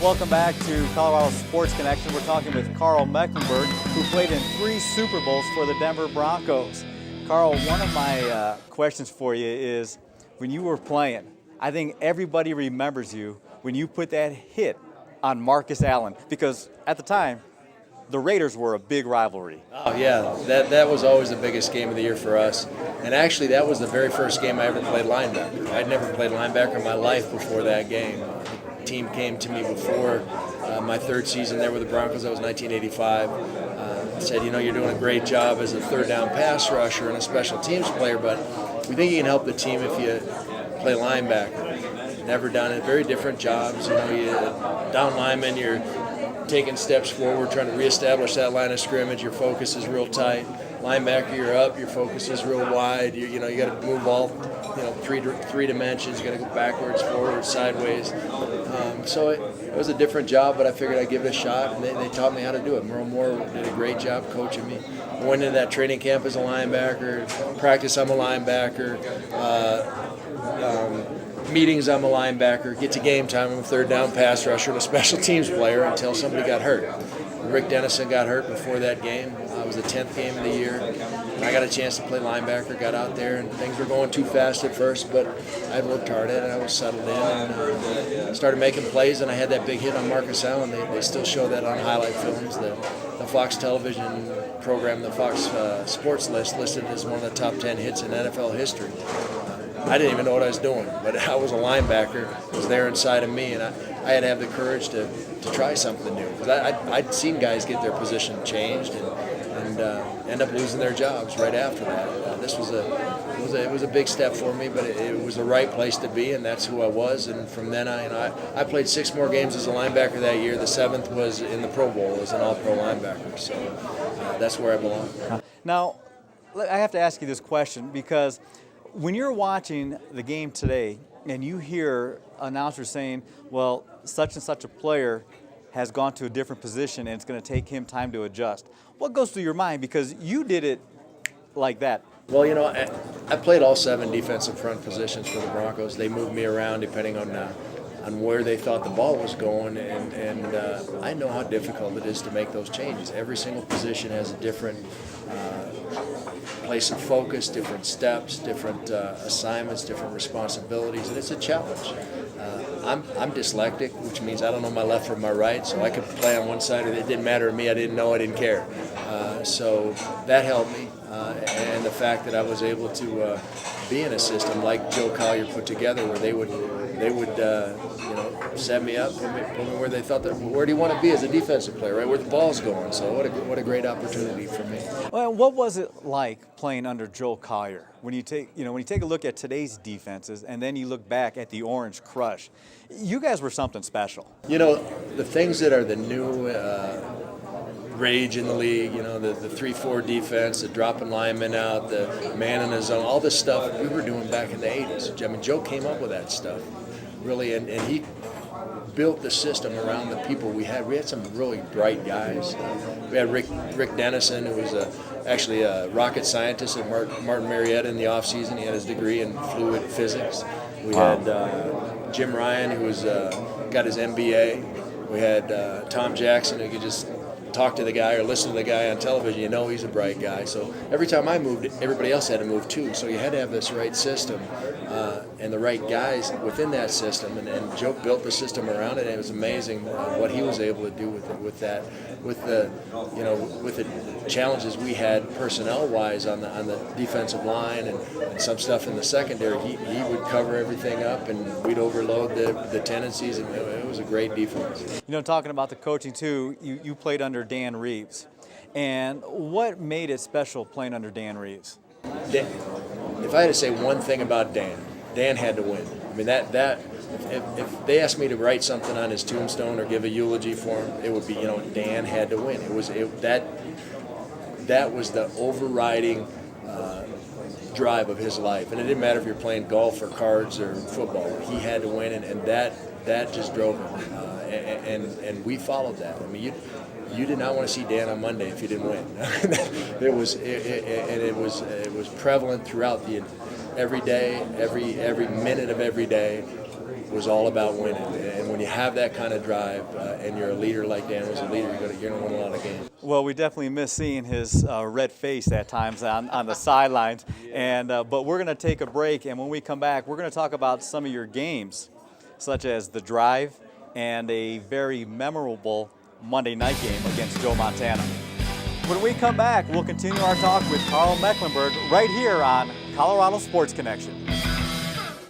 Welcome back to Colorado Sports Connection. We're talking with Karl Mecklenburg, who played in 3 Super Bowls for the Denver Broncos. Karl, one of my questions for you is, when you were playing, I think everybody remembers you when you put that hit on Marcus Allen, because at the time, the Raiders were a big rivalry. Oh yeah, that was always the biggest game of the year for us. And actually that was the very first game I ever played linebacker. I'd never played linebacker in my life before that game. The team came to me before my 3rd season there with the Broncos. That was 1985. Said, you know, you're doing a great job as a 3rd down pass rusher and a special teams player, but we think you can help the team if you play linebacker. Never done it. Very different jobs. You know, you down lineman, you're taking steps forward, trying to reestablish that line of scrimmage. Your focus is real tight. Linebacker, you're up. Your focus is real wide. You got to move all, three dimensions. You got to go backwards, forward, sideways. So it was a different job, but I figured I'd give it a shot, and they taught me how to do it. Merle Moore did a great job coaching me. I went into that training camp as a linebacker. Practice, I'm a linebacker. Meetings, I'm a linebacker. Get to game time, I'm a 3rd down pass rusher and a special teams player until somebody got hurt. Rick Dennison got hurt before that game. It was the 10th game of the year. And I got a chance to play linebacker, got out there, and things were going too fast at first, but I'd worked hard at it. I was settled in and started making plays, and I had that big hit on Marcus Allen. They still show that on highlight films. The Fox television program, the Fox Sports List, listed as one of the top 10 hits in NFL history. I didn't even know what I was doing, but I was a linebacker. It was there inside of me, and I had to have the courage to try something new. Because I'd seen guys get their position changed and end up losing their jobs right after that. This was it was a big step for me, but it was the right place to be, and that's who I was. And from then I played 6 more games as a linebacker that year. The 7th was in the Pro Bowl as an All-Pro linebacker. So that's where I belong. Now, I have to ask you this question, because when you're watching the game today and you hear announcers saying, well, such and such a player has gone to a different position and it's going to take him time to adjust, what goes through your mind? Because you did it like that. Well, I played all 7 defensive front positions for the Broncos. They moved me around depending on where they thought the ball was going, and I know how difficult it is to make those changes. Every single position has a different place of focus, different steps, different assignments, different responsibilities, and it's a challenge. I'm dyslexic, which means I don't know my left from my right, so I could play on one side, or it didn't matter to me. I didn't know, I didn't care. So that helped me, and the fact that I was able to be in a system like Joe Collier put together, where they would set me up, put me where they thought where do you want to be as a defensive player, right? Where the ball's going. So what a great opportunity for me. Well, what was it like playing under Joe Collier? When you take a look at today's defenses and then you look back at the Orange Crush, you guys were something special. The things that are the new rage in the league, the 3-4 defense, the dropping linemen out, the man in the zone, all this stuff we were doing back in the 80s. I mean, Joe came up with that stuff, really, and he built the system around the people we had. We had some really bright guys. We had Rick Dennison, who was actually a rocket scientist at Martin Marietta in the offseason. He had his degree in fluid physics. We had Jim Ryan, who was got his MBA. We had Tom Jackson, who could just talk to the guy or listen to the guy on television. He's a bright guy. So every time I moved, everybody else had to move too. So you had to have this right system and the right guys within that system. And Joe built the system around it. And it was amazing what he was able to do with the challenges we had personnel-wise on the defensive line and some stuff in the secondary. He would cover everything up, and we'd overload the tendencies, and it was a great defense. Talking about the coaching too, you played under Dan Reeves. And what made it special playing under Dan Reeves? If I had to say one thing about Dan had to win. I mean, if they asked me to write something on his tombstone or give a eulogy for him, it would be, Dan had to win. That was the overriding drive of his life. And it didn't matter if you're playing golf or cards or football. He had to win, and that just drove him. And we followed that. I mean, you did not want to see Dan on Monday if you didn't win. It was prevalent throughout every day, every minute of every day was all about winning. And when you have that kind of drive and you're a leader like Dan was a leader, you're going to win a lot of games. Well, we definitely miss seeing his red face at times on the sidelines. And but we're going to take a break, and when we come back, we're going to talk about some of your games, such as the drive and a very memorable Monday night game against Joe Montana. When we come back, we'll continue our talk with Karl Mecklenburg right here on Colorado Sports Connection.